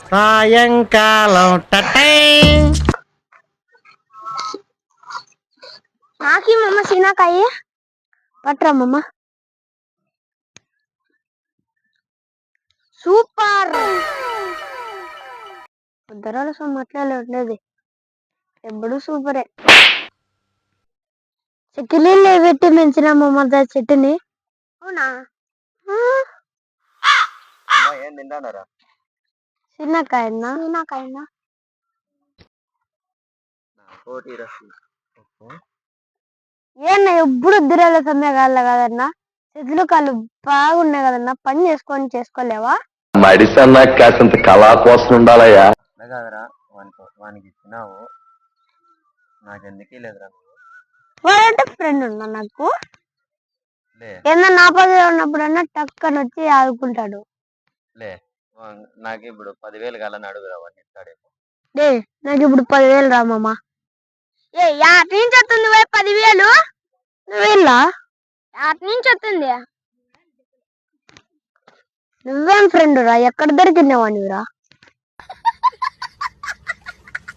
సాయంకాలం టటై నాకి మమ్మ సీనాకాయ పట్రా మమ్మ. సూపర్ ఉద్దరాల అట్లా ఉండేది ఎప్పుడు సూపరే. చెక్కిలీళ్ళు పెట్టి పెంచిన మమ్మ చెట్టుని. అవునా చిన్నకాయనా చిన్నకాయనా ఏమన్నా ఎప్పుడు ఉద్దరాల సమ్మె కాళ్ళ కదన్నా. చెట్లు కాళ్ళు బాగున్నాయి కదన్నా, పని చేసుకోలేవా? మడిసన్నా కాసంత కళా కోసం ఉండాలయ్యా. కాదురా వానికి ఇచ్చినావు, నాకెందుకే లేదురా. వాడంటే ఫ్రెండ్ ఉన్నా నాకు. ఏమన్నా నా పదవి ఉన్నప్పుడన్నా టక్కని వచ్చి ఆదుకుంటాడు. నాకు ఇప్పుడు 10,000 కాలని అడుగురా, వాడిని ఇస్తాడేమో. నాకు ఇప్పుడు 10,000 రామమ్మ. యాటి నుంచి వస్తుంది 10,000? నువ్వేలా యాటి నుంచి వస్తుంది? నువ్వేం ఫ్రెండ్ రా, ఎక్కడ దొరికినావా నువ్వురా?